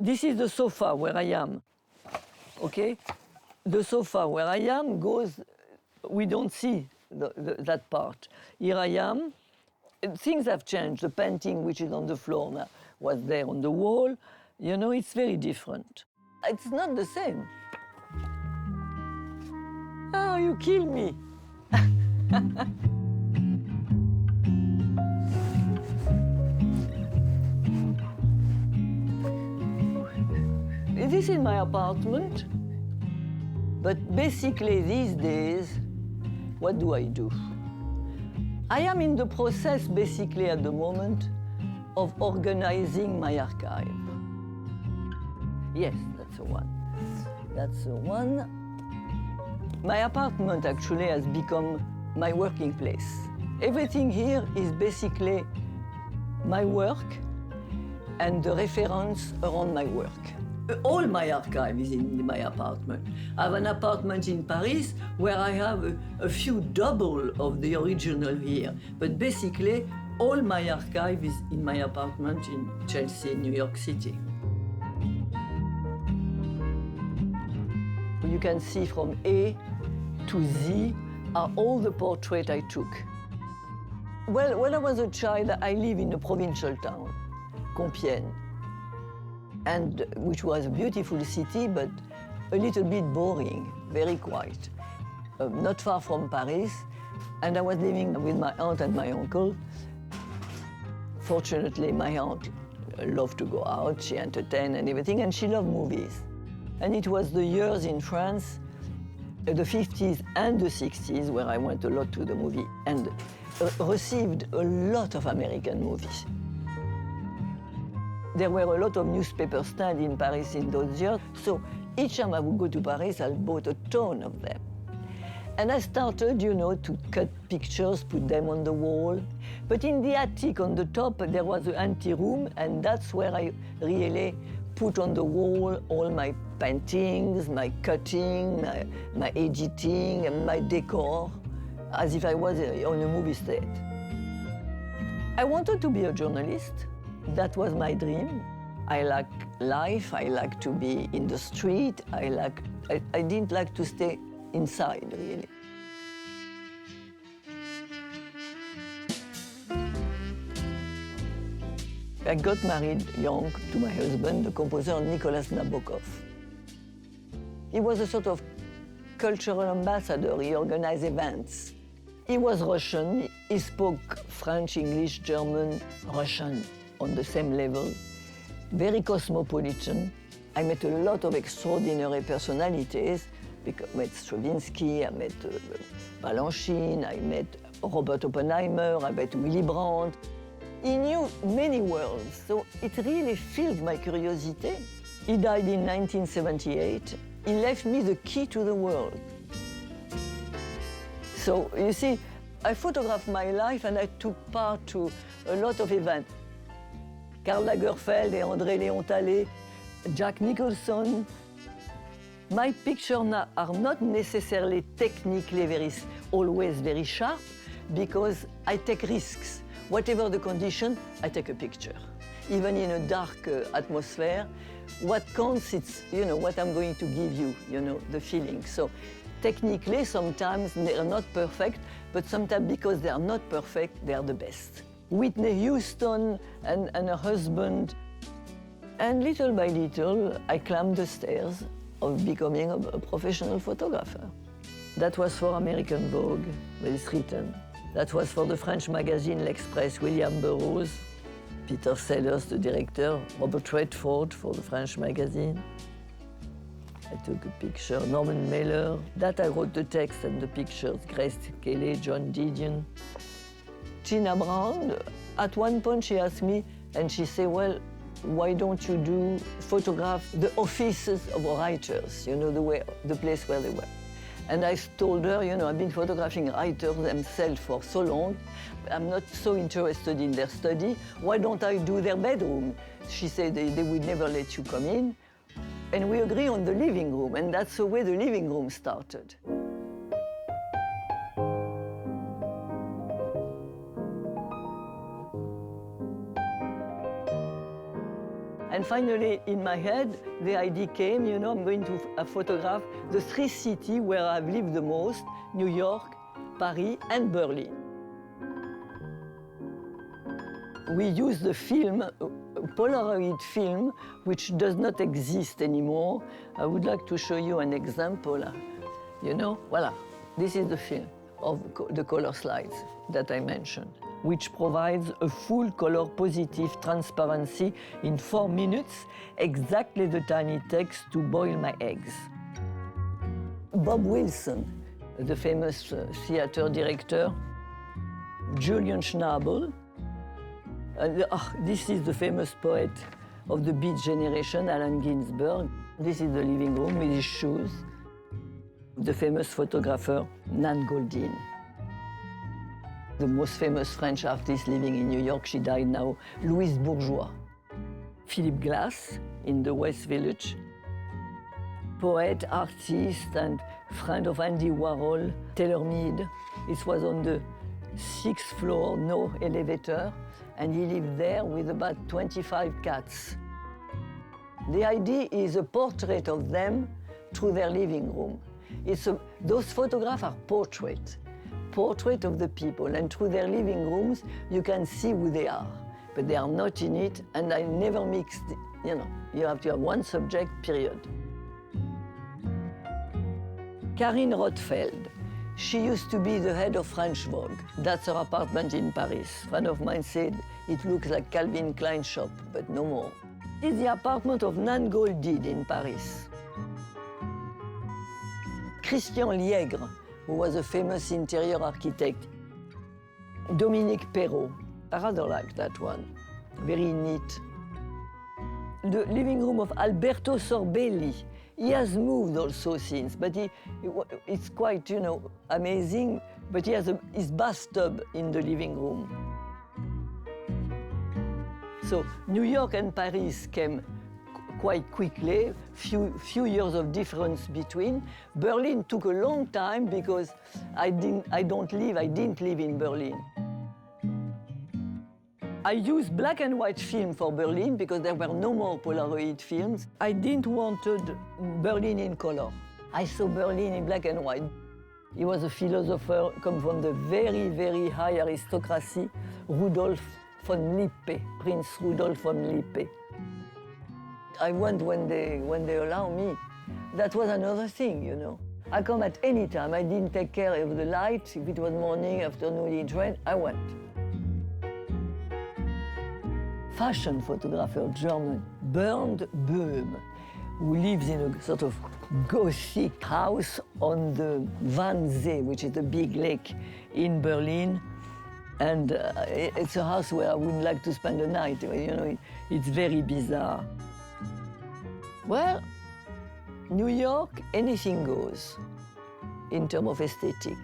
This is the sofa where I am, okay? The sofa where I am goes, we don't see that part. Here I am. Things have changed. The painting which is on the floor now was there on the wall. You know, it's very different. It's not the same. Oh, you kill me. This is my apartment, but basically these days, what do I do? I am in the process, basically at the moment, of organizing my archive. Yes, that's the one. That's the one. My apartment actually has become my working place. Everything here is basically my work and the reference around my work. All my archive is in my apartment. I have an apartment in Paris where I have a few double of the original here. But basically, all my archive is in my apartment in Chelsea, New York City. You can see from A to Z are all the portraits I took. Well, when I was a child, I lived in a provincial town, Compiègne, and which was a beautiful city, but a little bit boring, very quiet, not far from Paris. And I was living with my aunt and my uncle. Fortunately, my aunt loved to go out, she entertained and everything, and she loved movies. And it was the years in France, the 50s and the 60s, where I went a lot to the movie and received a lot of American movies. There were a lot of newspaper stands in Paris in those years, so each time I would go to Paris, I bought a ton of them. And I started, you know, to cut pictures, put them on the wall. But in the attic on the top, there was an anteroom, and that's where I really put on the wall all my paintings, my cutting, my editing, and my decor, as if I was on a movie set. I wanted to be a journalist. That was my dream. I like life, I like to be in the street, I didn't like to stay inside, really. I got married young to my husband, the composer Nicholas Nabokov. He was a sort of cultural ambassador. He organized events. He was Russian. He spoke French, English, German, Russian on the same level. Very cosmopolitan. I met a lot of extraordinary personalities. I met Stravinsky, I met Balanchine, I met Robert Oppenheimer, I met Willy Brandt. He knew many worlds, so it really filled my curiosity. He died in 1978. He left me the key to the world. So, you see, I photographed my life and I took part to a lot of events. Karl Lagerfeld and André Léon Talley, Jack Nicholson. My pictures are not necessarily technically always very sharp, because I take risks. Whatever the condition, I take a picture. Even in a dark atmosphere, what counts is, you know, what I'm going to give you, you know, the feeling. So technically, sometimes they are not perfect, but sometimes because they are not perfect, they are the best. Whitney Houston and her husband. And little by little, I climbed the stairs of becoming a professional photographer. That was for American Vogue, but it's written. That was for the French magazine L'Express, William Burroughs, Peter Sellers, the director, Robert Redford for the French magazine. I took a picture, Norman Mailer. That I wrote the text and the pictures, Grace Kelly, John Didion. Gina Brown, at one point she asked me, and she said, well, why don't you photograph the offices of writers, you know, the place where they were. And I told her, you know, I've been photographing writers themselves for so long. I'm not so interested in their study. Why don't I do their bedroom? She said they would never let you come in. And we agree on the living room, and that's the way the living room started. And finally, in my head, the idea came, you know, I'm going to photograph the three cities where I've lived the most, New York, Paris, and Berlin. We use the film, Polaroid film, which does not exist anymore. I would like to show you an example. You know, voila, this is the film of the color slides that I mentioned, which provides a full color positive transparency in 4 minutes, exactly the time it takes to boil my eggs. Bob Wilson, the famous theater director, Julian Schnabel, this is the famous poet of the Beat Generation, Allen Ginsberg. This is the living room with his shoes. The famous photographer, Nan Goldin. The most famous French artist living in New York, she died now, Louise Bourgeois. Philip Glass in the West Village. Poet, artist, and friend of Andy Warhol, Taylor Mead. It was on the 6th floor, no elevator, and he lived there with about 25 cats. The idea is a portrait of them through their living room. Those photographs are portrait of the people, and through their living rooms, you can see who they are, but they are not in it, and I never mixed, you know, you have to have one subject, period. Karine Rothfeld, she used to be the head of French Vogue. That's her apartment in Paris. A friend of mine said, it looks like Calvin Klein shop, but no more. It's the apartment of Nan Goldin in Paris. Christian Liègre, who was a famous interior architect. Dominique Perrault, I rather like that one, very neat. The living room of Alberto Sorbelli. He has moved also since, but it's quite, you know, amazing, but he has his bathtub in the living room. So New York and Paris came quite quickly, few years of difference between. Berlin took a long time because I didn't live in Berlin. I used black and white film for Berlin because there were no more Polaroid films. I didn't want Berlin in color. I saw Berlin in black and white. He was a philosopher, come from the very, very high aristocracy, Rudolf von Lippe, Prince Rudolf von Lippe. I went when they allow me. That was another thing, you know. I come at any time. I didn't take care of the light. If it was morning, afternoon, it rained, I went. Fashion photographer, German, Bernd Böhm, who lives in a sort of Gothic house on the Wannsee, which is a big lake in Berlin. And it's a house where I wouldn't like to spend the night. You know, it's very bizarre. Well, New York, anything goes in terms of aesthetic.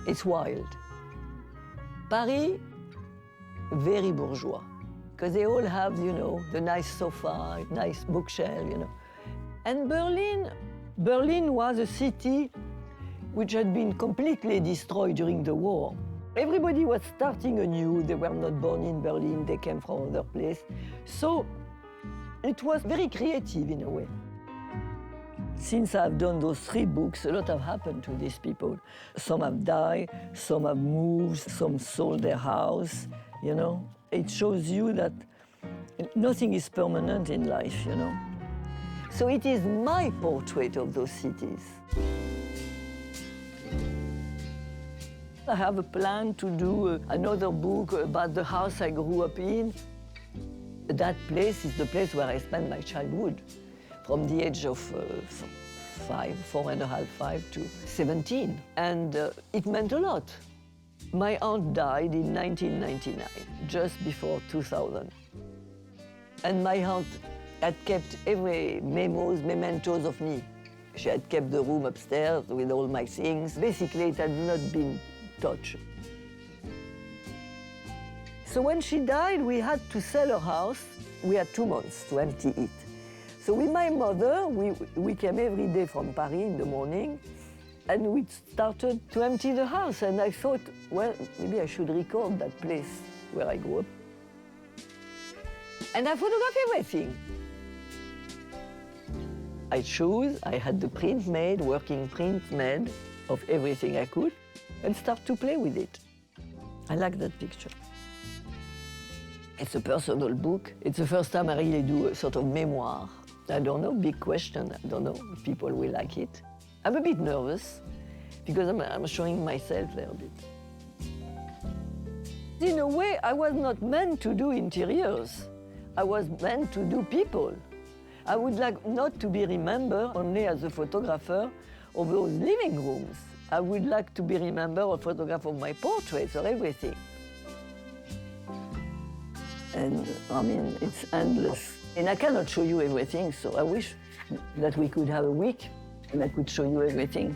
It's wild. Paris, very bourgeois, because they all have, you know, the nice sofa, nice bookshelf, you know. And Berlin was a city which had been completely destroyed during the war. Everybody was starting anew. They were not born in Berlin, they came from other place. So it was very creative in a way. Since I've done those 3 books, a lot have happened to these people. Some have died, some have moved, some sold their house, you know. It shows you that nothing is permanent in life, you know. So it is my portrait of those cities. I have a plan to do another book about the house I grew up in. That place is the place where I spent my childhood, from the age of 4 and a half, 5 to 17. And it meant a lot. My aunt died in 1999, just before 2000. And my aunt had kept every mementos of me. She had kept the room upstairs with all my things. Basically, it had not been touched. So when she died, we had to sell her house. We had 2 months to empty it. So with my mother, we came every day from Paris in the morning, and we started to empty the house. And I thought, well, maybe I should record that place where I grew up. And I photograph everything. I chose, I had the print made, working print made of everything I could, and start to play with it. I like that picture. It's a personal book. It's the first time I really do a sort of memoir. I don't know, big question. I don't know if people will like it. I'm a bit nervous because I'm showing myself there a bit. In a way, I was not meant to do interiors. I was meant to do people. I would like not to be remembered only as a photographer of those living rooms. I would like to be remembered a photograph of my portraits or everything. And I mean, it's endless. And I cannot show you everything, so I wish that we could have a week and I could show you everything.